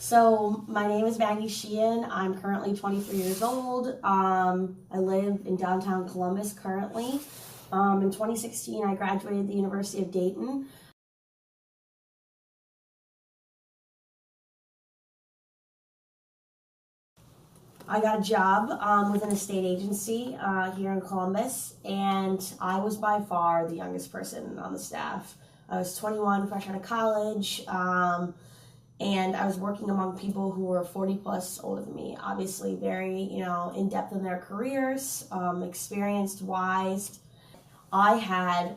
So my name is Maggie Sheehan. I'm currently 23 years old. I live in downtown Columbus currently. In 2016, I graduated the University of Dayton. I got a job with an estate agency here in Columbus, and I was by far the youngest person on the staff. I was 21, fresh out of college, and I was working among people who were 40 plus older than me. Obviously, very in depth in their careers, experienced, wise. I had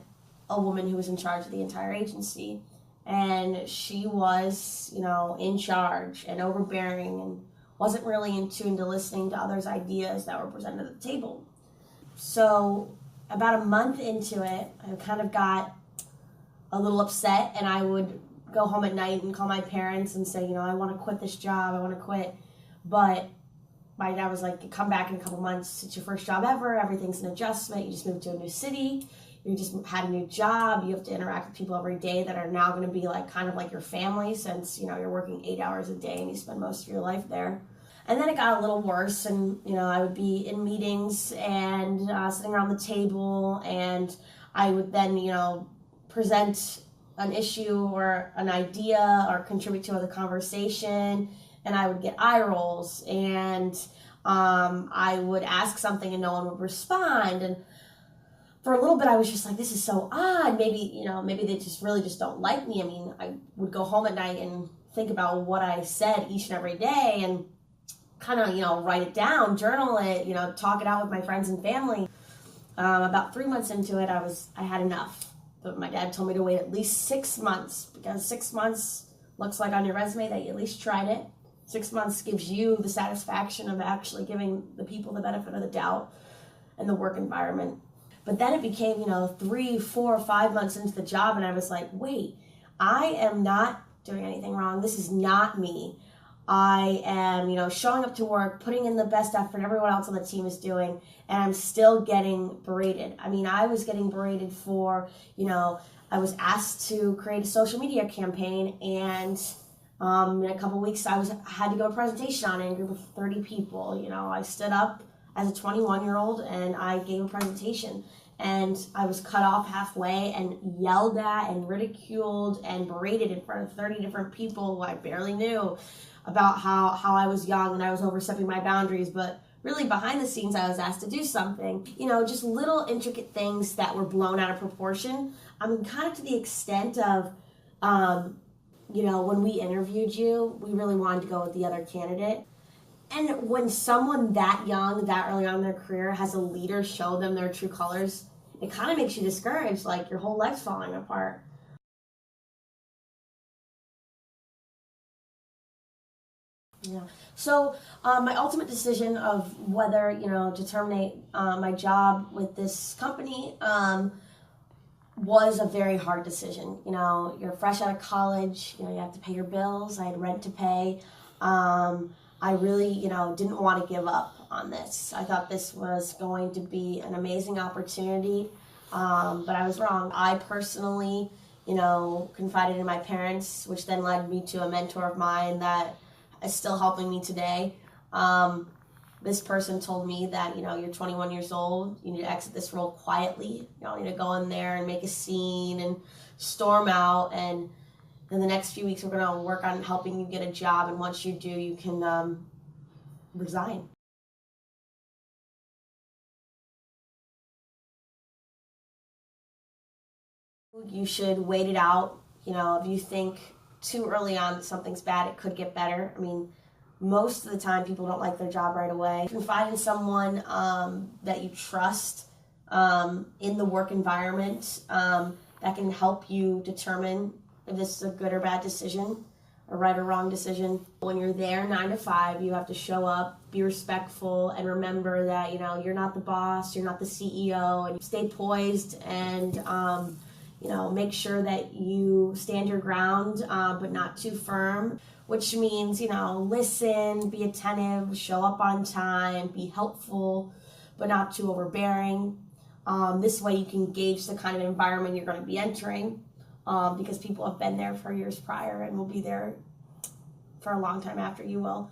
a woman who was in charge of the entire agency, and she was in charge and overbearing and wasn't really in tune to listening to others' ideas that were presented at the table. So about a month into it, I kind of got a little upset, and I would go home at night and call my parents and say, I want to quit this job, I want to quit. But my dad was like, come back in a couple months, it's your first job ever, everything's an adjustment, you just moved to a new city, you just had a new job, you have to interact with people every day that are now going to be like kind of like your family, since you're working 8 hours a day and you spend most of your life there. And then it got a little worse, and I would be in meetings and sitting around the table, and I would then present an issue or an idea or contribute to the conversation, and I would get eye rolls, and I would ask something and no one would respond. And for a little bit I was just like, this is so odd. Maybe they just really just don't like me. I mean, I would go home at night and think about what I said each and every day and kind of write it down, journal it, talk it out with my friends and family. About 3 months into it, I had enough. But my dad told me to wait at least 6 months, because 6 months looks like on your resume that you at least tried it. 6 months gives you the satisfaction of actually giving the people the benefit of the doubt and the work environment. But then it became 3, 4, 5 months into the job, and I was like, wait, I am not doing anything wrong. This is not me. I am, showing up to work, putting in the best effort everyone else on the team is doing, and I'm still getting berated. I mean, I was getting berated for, I was asked to create a social media campaign, and in a couple weeks I had to go to a presentation on it in a group of 30 people. I stood up as a 21-year-old and I gave a presentation, and I was cut off halfway and yelled at and ridiculed and berated in front of 30 different people who I barely knew about how I was young and I was overstepping my boundaries. But really behind the scenes I was asked to do something, just little intricate things that were blown out of proportion. I mean, kind of to the extent of, when we interviewed you, we really wanted to go with the other candidate. And when someone that young, that early on in their career has a leader show them their true colors, it kind of makes you discouraged, like your whole life's falling apart. Yeah. So my ultimate decision of whether, to terminate my job with this company was a very hard decision. You're fresh out of college, you have to pay your bills. I had rent to pay. I really, didn't want to give up on this. I thought this was going to be an amazing opportunity, but I was wrong. I personally, confided in my parents, which then led me to a mentor of mine that is still helping me today. This person told me that, you're 21 years old, you need to exit this role quietly. You don't need to go in there and make a scene and storm out. And in the next few weeks, we're going to work on helping you get a job. And once you do, you can resign. You should wait it out. If you think too early on that something's bad, it could get better. I mean, most of the time people don't like their job right away. Confide in someone that you trust in the work environment that can help you determine if this is a good or bad decision, a right or wrong decision. When you're there 9 to 5, you have to show up, be respectful, and remember that you're not the boss, you're not the CEO, and stay poised and make sure that you stand your ground, but not too firm, which means, listen, be attentive, show up on time, be helpful, but not too overbearing. This way you can gauge the kind of environment you're going to be entering, because people have been there for years prior and will be there for a long time after you will.